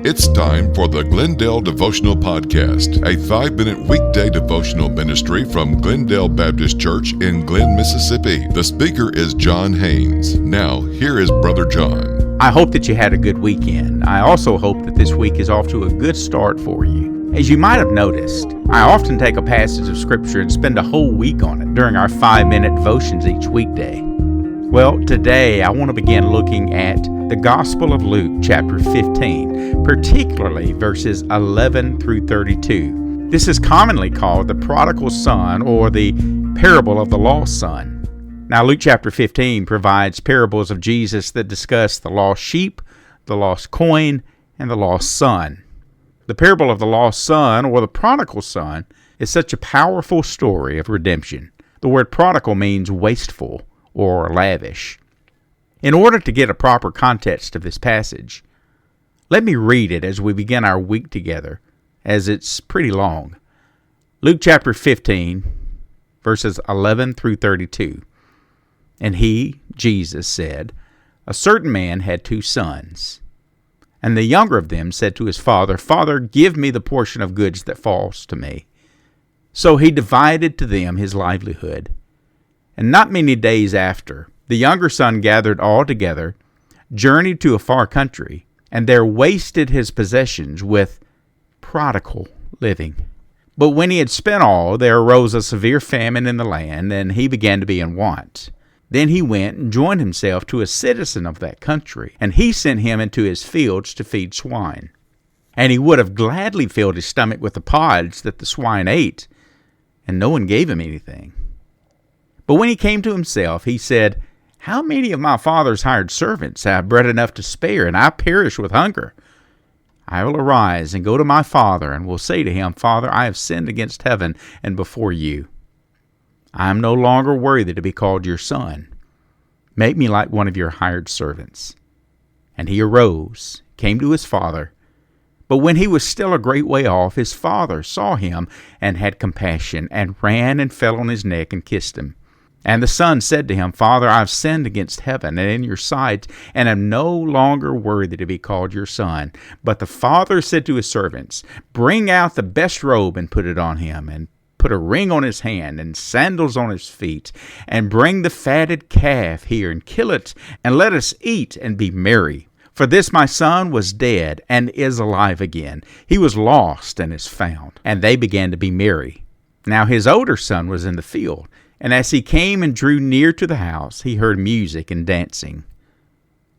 It's time for the Glendale Devotional Podcast, a 5-minute weekday devotional ministry from Glendale Baptist Church in Glen, Mississippi. The speaker is John Haynes. Now, here is Brother John. I hope that you had a good weekend. I also hope that this week is off to a good start for you. As you might have noticed, I often take a passage of Scripture and spend a whole week on it during our 5-minute devotions each weekday. Well, today I want to begin looking at the Gospel of Luke, chapter 15, particularly verses 11 through 32. This is commonly called the prodigal son or the parable of the lost son. Now, Luke chapter 15 provides parables of Jesus that discuss the lost sheep, the lost coin, and the lost son. The parable of the lost son or the prodigal son is such a powerful story of redemption. The word prodigal means wasteful or lavish. In order to get a proper context of this passage, let me read it as we begin our week together, as it's pretty long. Luke chapter 15, verses 11 through 32. And he, Jesus, said, "A certain man had 2 sons. And the younger of them said to his father, 'Father, give me the portion of goods that falls to me.' So he divided to them his livelihood. And not many days after, the younger son gathered all together, journeyed to a far country, and there wasted his possessions with prodigal living. But when he had spent all, there arose a severe famine in the land, and he began to be in want. Then he went and joined himself to a citizen of that country, and he sent him into his fields to feed swine. And he would have gladly filled his stomach with the pods that the swine ate, and no one gave him anything. But when he came to himself, he said, 'How many of my father's hired servants have bread enough to spare, and I perish with hunger? I will arise and go to my father, and will say to him, Father, I have sinned against heaven and before you. I am no longer worthy to be called your son. Make me like one of your hired servants.' And he arose, came to his father. But when he was still a great way off, his father saw him and had compassion, and ran and fell on his neck and kissed him. And the son said to him, Father, I have sinned against heaven and in your sight, and am no longer worthy to be called your son. But the father said to his servants, Bring out the best robe and put it on him, and put a ring on his hand and sandals on his feet, and bring the fatted calf here and kill it, and let us eat and be merry. For this my son was dead and is alive again. He was lost and is found. And they began to be merry. Now his older son was in the field. And as he came and drew near to the house, he heard music and dancing.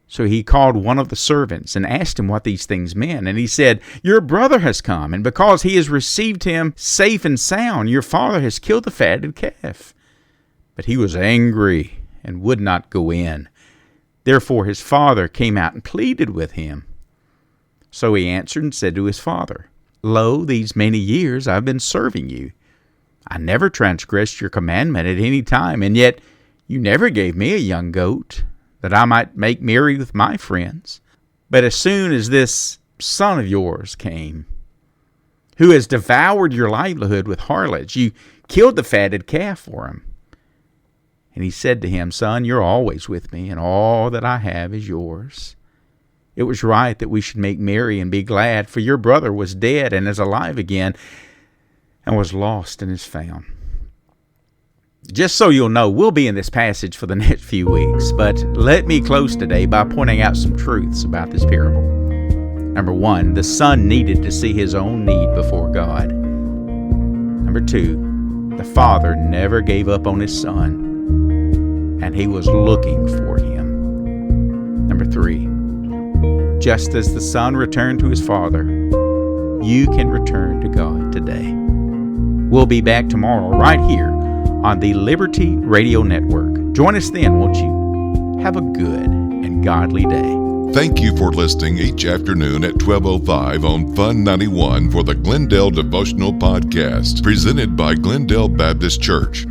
So he called one of the servants and asked him what these things meant. And he said, Your brother has come, and because he has received him safe and sound, your father has killed the fatted calf. But he was angry and would not go in. Therefore his father came out and pleaded with him. So he answered and said to his father, Lo, these many years I have been serving you. I never transgressed your commandment at any time, and yet you never gave me a young goat, that I might make merry with my friends. But as soon as this son of yours came, who has devoured your livelihood with harlots, you killed the fatted calf for him. And he said to him, Son, you're always with me, and all that I have is yours. It was right that we should make merry and be glad, for your brother was dead and is alive again, and was lost and is found. Just so you'll know, we'll be in this passage for the next few weeks, but let me close today by pointing out some truths about this parable. Number 1, the son needed to see his own need before God. Number 2, the father never gave up on his son, and he was looking for him. Number 3, just as the son returned to his father, you can return to God today. We'll be back tomorrow right here on the Liberty Radio Network. Join us then, won't you? Have a good and godly day. Thank you for listening each afternoon at 12:05 on Fun 91 for the Glendale Devotional Podcast, presented by Glendale Baptist Church.